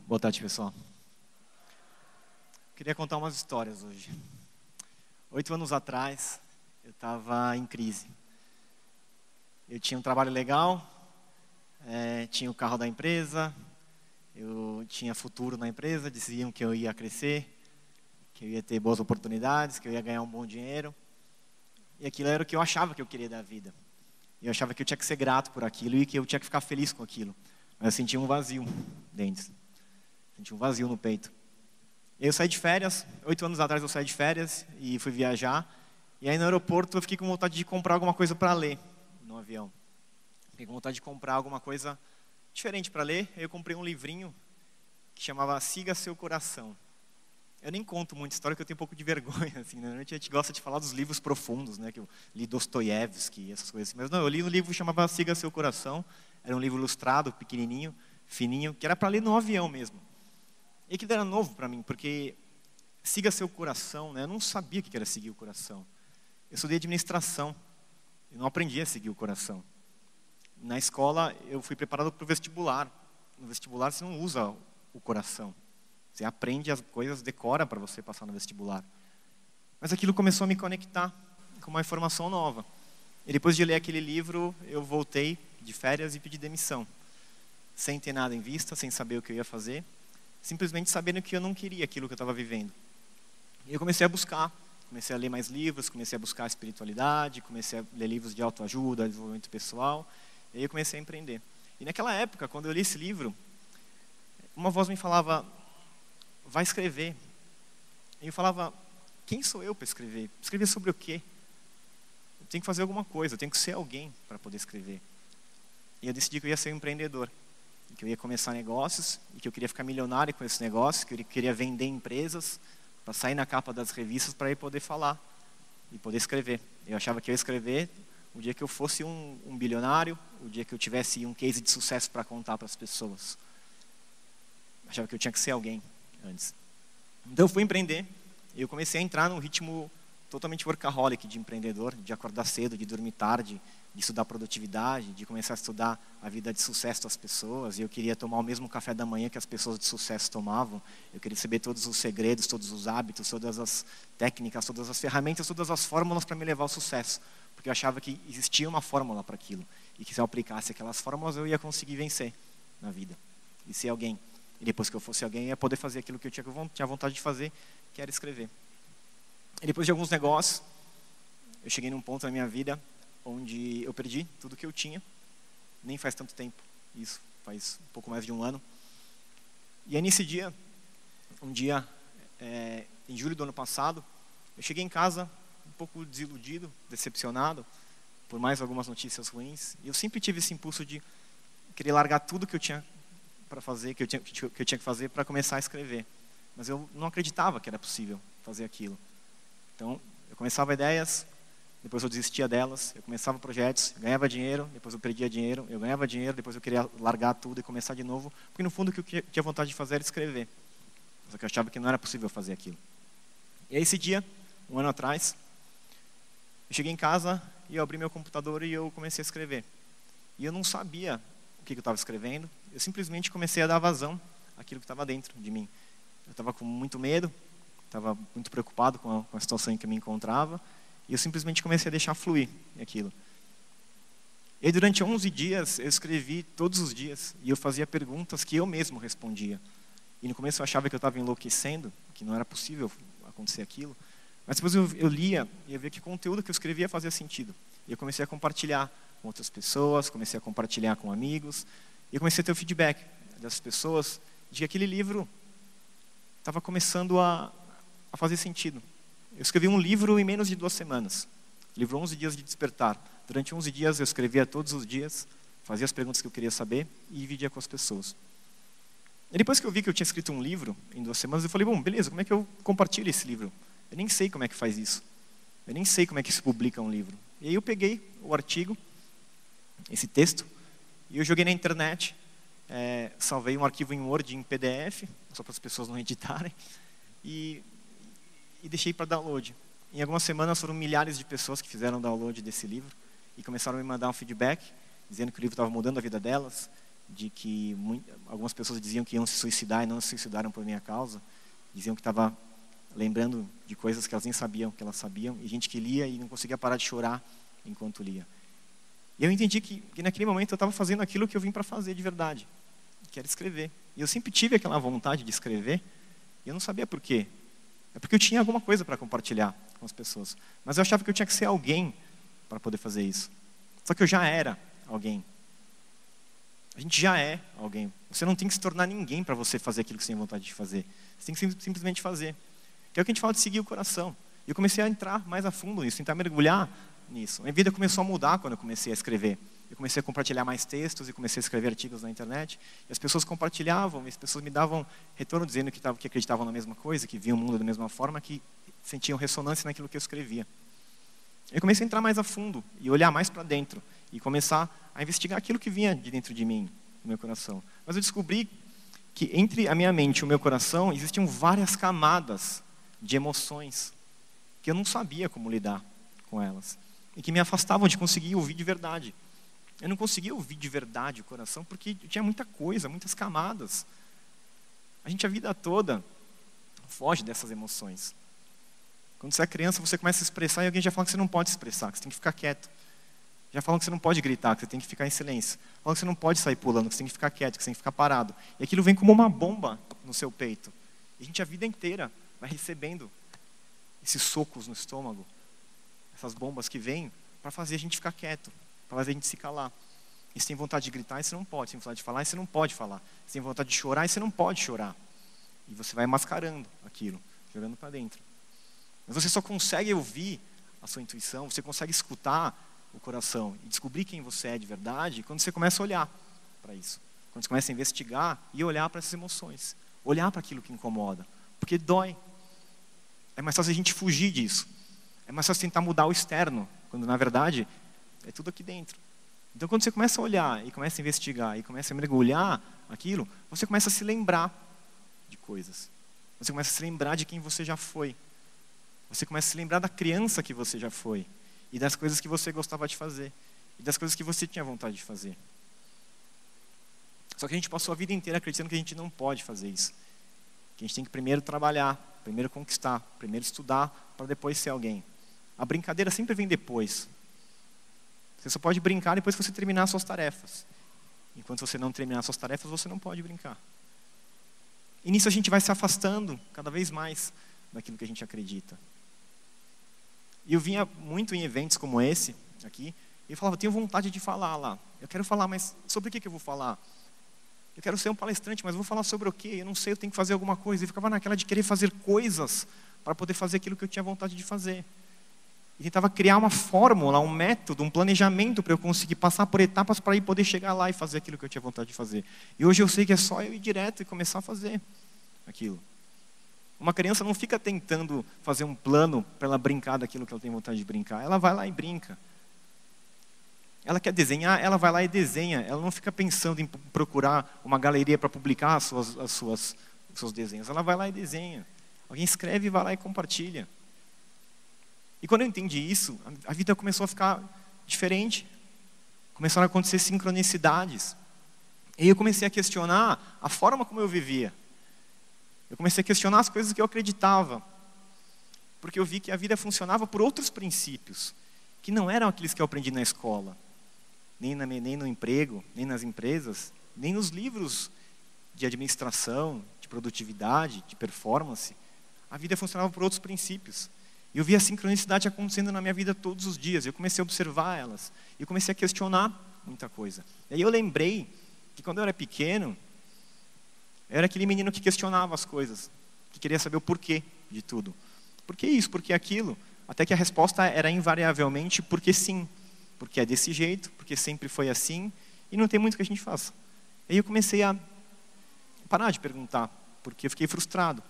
Boa tarde, pessoal. Queria contar umas histórias hoje. 8 anos atrás, eu estava em crise. Eu tinha um trabalho legal, tinha o carro da empresa, eu tinha futuro na empresa, diziam que eu ia crescer, que eu ia ter boas oportunidades, que eu ia ganhar um bom dinheiro. E aquilo era o que eu achava que eu queria da vida. Eu achava que eu tinha que ser grato por aquilo e que eu tinha que ficar feliz com aquilo. Mas eu sentia um vazio dentro. Senti um vazio no peito. Eu saí de férias, 8 anos atrás eu saí de férias e fui viajar. E aí no aeroporto eu fiquei com vontade de comprar alguma coisa para ler no avião. Fiquei com vontade de comprar alguma coisa diferente para ler. Eu comprei um livrinho que chamava Siga Seu Coração. Eu nem conto muita história, porque eu tenho um pouco de vergonha. Assim, né? A gente gosta de falar dos livros profundos, né? Que eu li Dostoiévski, essas coisas assim. Mas não, eu li um livro que chamava Siga Seu Coração. Era um livro ilustrado, pequenininho, fininho, que era para ler no avião mesmo. E aquilo era novo para mim, porque siga seu coração, né? Eu não sabia o que era seguir o coração. Eu estudei administração, eu não aprendi a seguir o coração. Na escola, eu fui preparado para o vestibular. No vestibular, você não usa o coração. Você aprende as coisas, decora para você passar no vestibular. Mas aquilo começou a me conectar com uma informação nova. E depois de ler aquele livro, eu voltei de férias e pedi demissão. Sem ter nada em vista, sem saber o que eu ia fazer. Simplesmente sabendo que eu não queria aquilo que eu estava vivendo. E eu comecei a buscar, comecei a ler mais livros, comecei a buscar a espiritualidade, comecei a ler livros de autoajuda, desenvolvimento pessoal, e aí eu comecei a empreender. E naquela época, quando eu li esse livro, uma voz me falava, vai escrever. E eu falava, quem sou eu para escrever? Escrever sobre o quê? Eu tenho que fazer alguma coisa, eu tenho que ser alguém para poder escrever. E eu decidi que eu ia ser um empreendedor. Que eu ia começar negócios e que eu queria ficar milionário com esse negócio, que eu queria vender empresas para sair na capa das revistas para eu poder falar e poder escrever. Eu achava que eu ia escrever o dia que eu fosse um bilionário, o dia que eu tivesse um case de sucesso para contar para as pessoas. Eu achava que eu tinha que ser alguém antes. Então eu fui empreender e eu comecei a entrar num ritmo totalmente workaholic de empreendedor, de acordar cedo, de dormir tarde, de estudar produtividade, de começar a estudar a vida de sucesso das pessoas. E eu queria tomar o mesmo café da manhã que as pessoas de sucesso tomavam. Eu queria saber todos os segredos, todos os hábitos, todas as técnicas, todas as ferramentas, todas as fórmulas para me levar ao sucesso. Porque eu achava que existia uma fórmula para aquilo. E que se eu aplicasse aquelas fórmulas, eu ia conseguir vencer na vida. E ser alguém. E depois que eu fosse alguém, eu ia poder fazer aquilo que eu tinha vontade de fazer, que era escrever. E depois de alguns negócios, eu cheguei num ponto na minha vida onde eu perdi tudo que eu tinha. Nem faz tanto tempo, isso faz um pouco mais de um ano. E aí nesse dia, em julho do ano passado, eu cheguei em casa um pouco desiludido, decepcionado, por mais algumas notícias ruins. E eu sempre tive esse impulso de querer largar tudo que eu tinha para fazer, que eu tinha que fazer para começar a escrever. Mas eu não acreditava que era possível fazer aquilo. Então, eu começava ideias, depois eu desistia delas, eu começava projetos, eu ganhava dinheiro, depois eu perdia dinheiro, eu ganhava dinheiro, depois eu queria largar tudo e começar de novo, porque no fundo o que eu tinha vontade de fazer era escrever. Só que eu achava que não era possível fazer aquilo. E aí esse dia, um ano atrás, eu cheguei em casa e eu abri meu computador e eu comecei a escrever. E eu não sabia o que eu estava escrevendo, eu simplesmente comecei a dar vazão àquilo que estava dentro de mim. Eu estava com muito medo, estava muito preocupado com a situação em que eu me encontrava, e eu simplesmente comecei a deixar fluir aquilo. E aí, durante 11 dias, eu escrevi todos os dias, e eu fazia perguntas que eu mesmo respondia. E no começo eu achava que eu estava enlouquecendo, que não era possível acontecer aquilo, mas depois eu lia e eu via que o conteúdo que eu escrevia fazia sentido. E eu comecei a compartilhar com outras pessoas, comecei a compartilhar com amigos, e eu comecei a ter o feedback das pessoas de que aquele livro estava começando a fazer sentido. Eu escrevi um livro em menos de 2 semanas. Livro 11 Dias de Despertar. Durante 11 dias eu escrevia todos os dias, fazia as perguntas que eu queria saber e dividia com as pessoas. E depois que eu vi que eu tinha escrito um livro em 2 semanas, eu falei, bom, beleza, como é que eu compartilho esse livro? Eu nem sei como é que faz isso. Eu nem sei como é que se publica um livro. E aí eu peguei o artigo, esse texto, e eu joguei na internet, salvei um arquivo em Word, em PDF, só para as pessoas não editarem, e deixei para download. Em algumas semanas foram milhares de pessoas que fizeram download desse livro e começaram a me mandar um feedback, dizendo que o livro estava mudando a vida delas, de que algumas pessoas diziam que iam se suicidar e não se suicidaram por minha causa. Diziam que estava lembrando de coisas que elas nem sabiam que elas sabiam. E gente que lia e não conseguia parar de chorar enquanto lia. E eu entendi que naquele momento eu estava fazendo aquilo que eu vim para fazer de verdade, que era escrever. E eu sempre tive aquela vontade de escrever, e eu não sabia por quê. É porque eu tinha alguma coisa para compartilhar com as pessoas. Mas eu achava que eu tinha que ser alguém para poder fazer isso. Só que eu já era alguém. A gente já é alguém. Você não tem que se tornar ninguém para você fazer aquilo que você tem vontade de fazer. Você tem que simplesmente fazer. Que é o que a gente fala de seguir o coração. E eu comecei a entrar mais a fundo nisso, tentar mergulhar nisso. Minha vida começou a mudar quando eu comecei a escrever. Eu comecei a compartilhar mais textos e comecei a escrever artigos na internet. E as pessoas compartilhavam, e as pessoas me davam retorno dizendo que acreditavam na mesma coisa, que viam o mundo da mesma forma, que sentiam ressonância naquilo que eu escrevia. Eu comecei a entrar mais a fundo e olhar mais para dentro e começar a investigar aquilo que vinha de dentro de mim, no meu coração. Mas eu descobri que entre a minha mente e o meu coração existiam várias camadas de emoções que eu não sabia como lidar com elas e que me afastavam de conseguir ouvir de verdade. Eu não conseguia ouvir de verdade o coração porque tinha muita coisa, muitas camadas. A gente a vida toda foge dessas emoções. Quando você é criança, você começa a expressar e alguém já fala que você não pode expressar, que você tem que ficar quieto. Já falam que você não pode gritar, que você tem que ficar em silêncio. Falam que você não pode sair pulando, que você tem que ficar quieto, que você tem que ficar parado. E aquilo vem como uma bomba no seu peito. E a gente a vida inteira vai recebendo esses socos no estômago, essas bombas que vêm para fazer a gente ficar quieto, para fazer a gente se calar. E você tem vontade de gritar e você não pode. Você tem vontade de falar e você não pode falar. Você tem vontade de chorar e você não pode chorar. E você vai mascarando aquilo, jogando para dentro. Mas você só consegue ouvir a sua intuição, você consegue escutar o coração e descobrir quem você é de verdade quando você começa a olhar para isso. Quando você começa a investigar e olhar para essas emoções. Olhar para aquilo que incomoda. Porque dói. É mais fácil a gente fugir disso. É mais fácil tentar mudar o externo, quando na verdade é tudo aqui dentro. Então quando você começa a olhar e começa a investigar e começa a mergulhar aquilo, você começa a se lembrar de coisas. Você começa a se lembrar de quem você já foi. Você começa a se lembrar da criança que você já foi. E das coisas que você gostava de fazer. E das coisas que você tinha vontade de fazer. Só que a gente passou a vida inteira acreditando que a gente não pode fazer isso. Que a gente tem que primeiro trabalhar, primeiro conquistar, primeiro estudar, para depois ser alguém. A brincadeira sempre vem depois. Você só pode brincar depois que você terminar as suas tarefas. Enquanto você não terminar as suas tarefas, você não pode brincar. E nisso a gente vai se afastando cada vez mais daquilo que a gente acredita. E eu vinha muito em eventos como esse, aqui, e eu falava, eu tenho vontade de falar lá. Eu quero falar, mas sobre o que eu vou falar? Eu quero ser um palestrante, mas vou falar sobre o quê? Eu não sei, eu tenho que fazer alguma coisa. Eu ficava naquela de querer fazer coisas para poder fazer aquilo que eu tinha vontade de fazer. E tentava criar uma fórmula, um método, um planejamento para eu conseguir passar por etapas para ir poder chegar lá e fazer aquilo que eu tinha vontade de fazer. E hoje eu sei que é só eu ir direto e começar a fazer aquilo. Uma criança não fica tentando fazer um plano para ela brincar daquilo que ela tem vontade de brincar. Ela vai lá e brinca. Ela quer desenhar, ela vai lá e desenha. Ela não fica pensando em procurar uma galeria para publicar os seus desenhos. Ela vai lá e desenha. Alguém escreve e vai lá e compartilha. E quando eu entendi isso, a vida começou a ficar diferente. Começaram a acontecer sincronicidades. E aí eu comecei a questionar a forma como eu vivia. Eu comecei a questionar as coisas que eu acreditava. Porque eu vi que a vida funcionava por outros princípios, que não eram aqueles que eu aprendi na escola, nem no emprego, nem nas empresas, nem nos livros de administração, de produtividade, de performance. A vida funcionava por outros princípios. E eu vi a sincronicidade acontecendo na minha vida todos os dias. Eu comecei a observar elas. E eu comecei a questionar muita coisa. E aí eu lembrei que quando eu era pequeno, eu era aquele menino que questionava as coisas, que queria saber o porquê de tudo. Por que isso? Por que aquilo? Até que a resposta era invariavelmente porque sim. Porque é desse jeito, porque sempre foi assim, e não tem muito que a gente faça. E aí eu comecei a parar de perguntar, porque eu fiquei frustrado.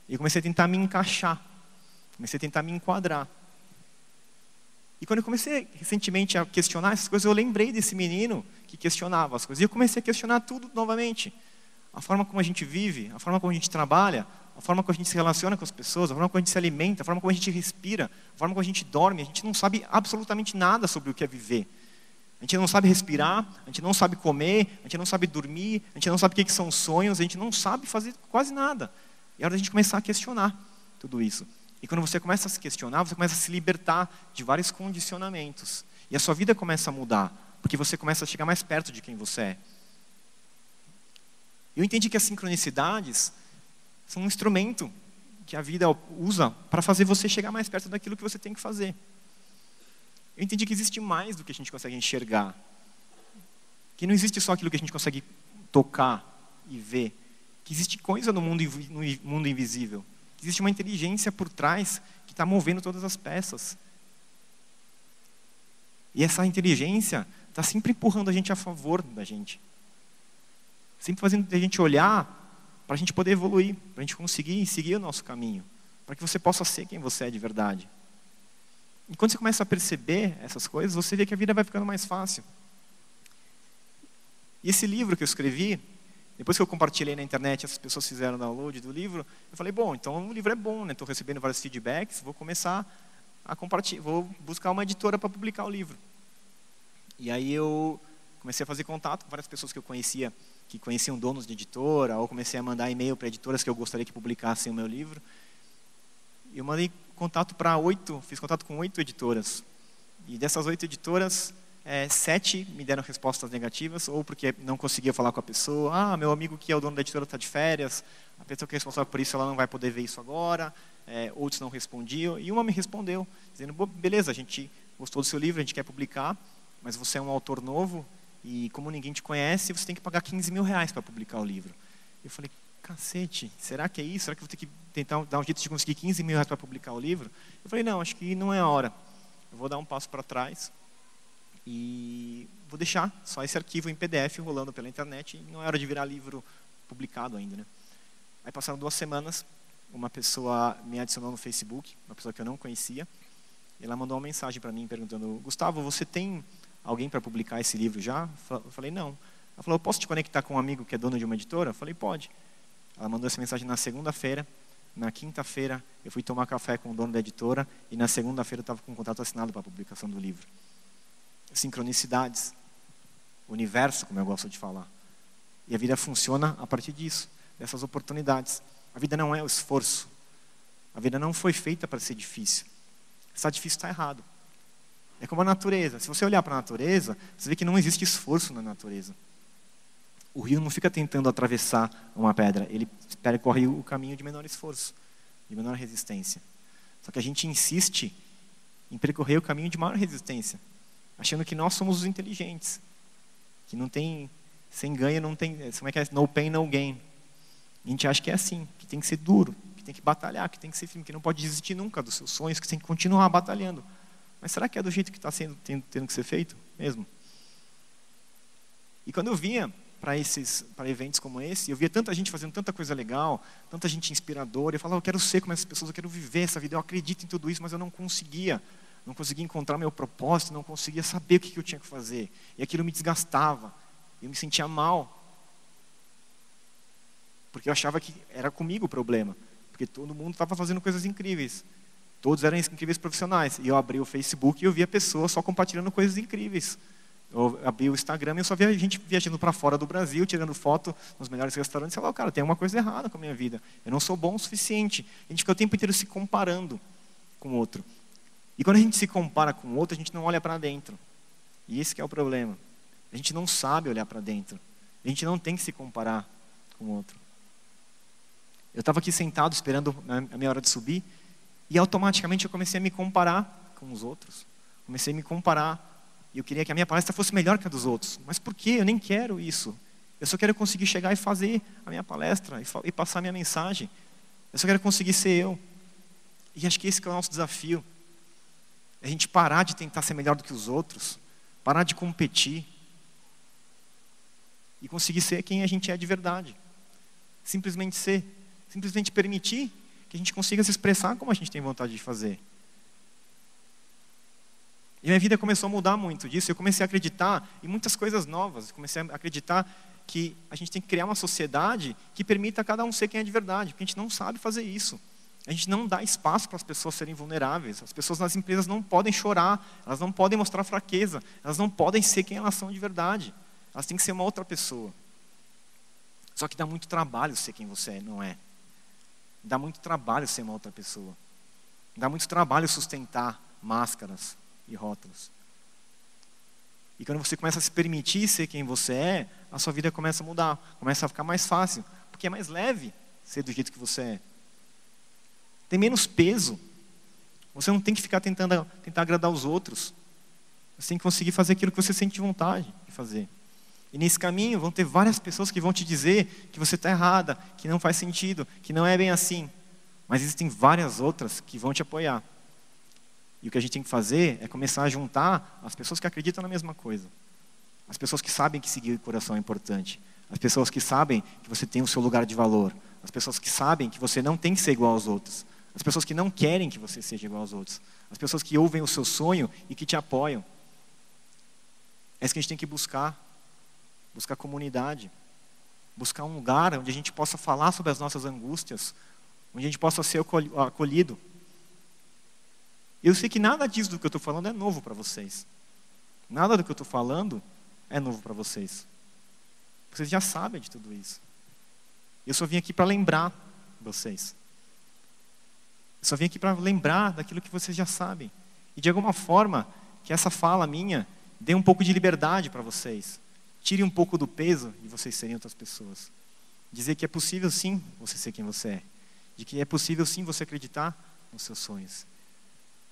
E eu comecei a tentar me encaixar, comecei a tentar me enquadrar. E quando eu comecei recentemente a questionar essas coisas, eu lembrei desse menino que questionava as coisas. E eu comecei a questionar tudo novamente. A forma como a gente vive, a forma como a gente trabalha, a forma como a gente se relaciona com as pessoas, a forma como a gente se alimenta, a forma como a gente respira, a forma como a gente dorme. A gente não sabe absolutamente nada sobre o que é viver. A gente não sabe respirar, a gente não sabe comer, a gente não sabe dormir, a gente não sabe o que são sonhos, a gente não sabe fazer quase nada. E é hora da gente começar a questionar tudo isso. E quando você começa a se questionar, você começa a se libertar de vários condicionamentos. E a sua vida começa a mudar, porque você começa a chegar mais perto de quem você é. Eu entendi que as sincronicidades são um instrumento que a vida usa para fazer você chegar mais perto daquilo que você tem que fazer. Eu entendi que existe mais do que a gente consegue enxergar. Que não existe só aquilo que a gente consegue tocar e ver. Que existe coisa no mundo invisível. Que existe uma inteligência por trás que está movendo todas as peças. E essa inteligência está sempre empurrando a gente a favor da gente. Sempre fazendo a gente olhar para a gente poder evoluir, para a gente conseguir seguir o nosso caminho. Para que você possa ser quem você é de verdade. E quando você começa a perceber essas coisas, você vê que a vida vai ficando mais fácil. E esse livro que eu escrevi, depois que eu compartilhei na internet, as pessoas fizeram download do livro, eu falei, bom, então o livro é bom, né? Estou recebendo vários feedbacks, vou começar a compartilhar, vou buscar uma editora para publicar o livro. E aí eu comecei a fazer contato com várias pessoas que eu conhecia, que conheciam donos de editora, ou comecei a mandar e-mail para editoras que eu gostaria que publicassem o meu livro. Eu mandei contato para fiz contato com 8 editoras. E dessas 8 editoras, 7 me deram respostas negativas, ou porque não conseguia falar com a pessoa. Meu amigo que é o dono da editora está de férias, a pessoa que é responsável por isso ela não vai poder ver isso agora. Outros não respondiam. E uma me respondeu, dizendo, beleza, a gente gostou do seu livro, a gente quer publicar, mas você é um autor novo, e como ninguém te conhece, você tem que pagar 15 mil reais para publicar o livro. Eu falei, cacete, será que é isso? Será que eu vou ter que tentar dar um jeito de conseguir 15 mil reais para publicar o livro? Eu falei, não, acho que não é a hora. Eu vou dar um passo para trás e vou deixar só esse arquivo em PDF rolando pela internet, e não é hora de virar livro publicado ainda, né? Aí passaram 2 semanas, uma pessoa me adicionou no Facebook, uma pessoa que eu não conhecia, e ela mandou uma mensagem para mim perguntando, Gustavo, você tem alguém para publicar esse livro já? Eu falei, não. Ela falou, eu posso te conectar com um amigo que é dono de uma editora? Eu falei, pode. Ela mandou essa mensagem na segunda-feira. Na quinta-feira, eu fui tomar café com o dono da editora, e na segunda-feira eu estava com um contrato assinado para a publicação do livro. Sincronicidades. Universo, como eu gosto de falar. E a vida funciona a partir disso, dessas oportunidades. A vida não é o esforço. A vida não foi feita para ser difícil. Se está difícil, está errado. É como a natureza. Se você olhar para a natureza, você vê que não existe esforço na natureza. O rio não fica tentando atravessar uma pedra. Ele percorre o caminho de menor esforço, de menor resistência. Só que a gente insiste em percorrer o caminho de maior resistência, achando que nós somos os inteligentes. Que não tem, sem ganho, não tem, como é que é? No pain, no gain. A gente acha que é assim, que tem que ser duro, que tem que batalhar, que tem que ser firme, que não pode desistir nunca dos seus sonhos, que tem que continuar batalhando. Mas será que é do jeito que está tendo que ser feito mesmo? E quando eu vinha para eventos como esse, eu via tanta gente fazendo tanta coisa legal, tanta gente inspiradora, eu falava, eu quero ser como essas pessoas, eu quero viver essa vida, eu acredito em tudo isso, mas eu não conseguia encontrar meu propósito, não conseguia saber o que eu tinha que fazer. E aquilo me desgastava, eu me sentia mal. Porque eu achava que era comigo o problema, porque todo mundo estava fazendo coisas incríveis. Todos eram incríveis profissionais. E eu abri o Facebook e eu via pessoas só compartilhando coisas incríveis. Eu abri o Instagram e eu só via gente viajando para fora do Brasil, tirando foto nos melhores restaurantes. E eu falava, cara, tem alguma coisa errada com a minha vida. Eu não sou bom o suficiente. A gente fica o tempo inteiro se comparando com o outro. E quando a gente se compara com o outro, a gente não olha para dentro. E esse que é o problema. A gente não sabe olhar para dentro. A gente não tem que se comparar com o outro. Eu estava aqui sentado esperando a minha hora de subir, e automaticamente eu comecei a me comparar com os outros. Comecei a me comparar. E eu queria que a minha palestra fosse melhor que a dos outros. Mas por quê? Eu nem quero isso. Eu só quero conseguir chegar e fazer a minha palestra e passar a minha mensagem. Eu só quero conseguir ser eu. E acho que esse que é o nosso desafio. É a gente parar de tentar ser melhor do que os outros. Parar de competir. E conseguir ser quem a gente é de verdade. Simplesmente ser. Simplesmente permitir que a gente consiga se expressar como a gente tem vontade de fazer. E minha vida começou a mudar muito disso. Eu comecei a acreditar em muitas coisas novas. Eu comecei a acreditar que a gente tem que criar uma sociedade que permita a cada um ser quem é de verdade. Porque a gente não sabe fazer isso. A gente não dá espaço para as pessoas serem vulneráveis. As pessoas nas empresas não podem chorar, elas não podem mostrar fraqueza, elas não podem ser quem elas são de verdade. Elas têm que ser uma outra pessoa. Só que dá muito trabalho ser quem você não é. Dá muito trabalho ser uma outra pessoa. Dá muito trabalho sustentar máscaras e rótulos. E quando você começa a se permitir ser quem você é, a sua vida começa a mudar, começa a ficar mais fácil, porque é mais leve ser do jeito que você é. Tem menos peso. Você não tem que ficar tentar agradar os outros. Você tem que conseguir fazer aquilo que você sente vontade de fazer. E nesse caminho vão ter várias pessoas que vão te dizer que você está errada, que não faz sentido, que não é bem assim. Mas existem várias outras que vão te apoiar. E o que a gente tem que fazer é começar a juntar as pessoas que acreditam na mesma coisa. As pessoas que sabem que seguir o coração é importante. As pessoas que sabem que você tem o seu lugar de valor. As pessoas que sabem que você não tem que ser igual aos outros. As pessoas que não querem que você seja igual aos outros. As pessoas que ouvem o seu sonho e que te apoiam. É isso que a gente tem que buscar. Buscar comunidade. Buscar um lugar onde a gente possa falar sobre as nossas angústias. Onde a gente possa ser acolhido. Eu sei que nada disso do que eu estou falando é novo para vocês. Nada do que eu estou falando é novo para vocês. Vocês já sabem de tudo isso. Eu só vim aqui para lembrar vocês. Eu só vim aqui para lembrar daquilo que vocês já sabem. E de alguma forma, que essa fala minha dê um pouco de liberdade para vocês. Tire um pouco do peso de vocês serem outras pessoas. Dizer que é possível sim você ser quem você é. De que é possível sim você acreditar nos seus sonhos.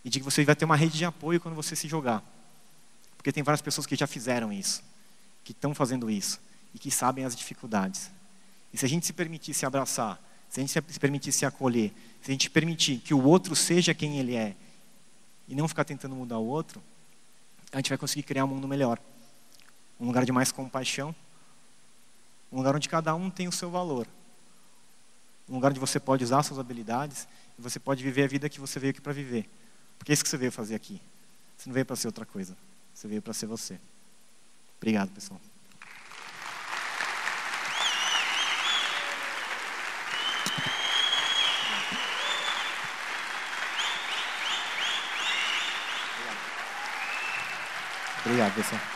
E de que você vai ter uma rede de apoio quando você se jogar. Porque tem várias pessoas que já fizeram isso. Que estão fazendo isso. E que sabem as dificuldades. E se a gente se permitir se abraçar, se a gente se permitir se acolher, se a gente permitir que o outro seja quem ele é, e não ficar tentando mudar o outro, a gente vai conseguir criar um mundo melhor. Um lugar de mais compaixão. Um lugar onde cada um tem o seu valor. Um lugar onde você pode usar suas habilidades e você pode viver a vida que você veio aqui para viver. Porque é isso que você veio fazer aqui. Você não veio para ser outra coisa. Você veio para ser você. Obrigado, pessoal. Obrigado, pessoal.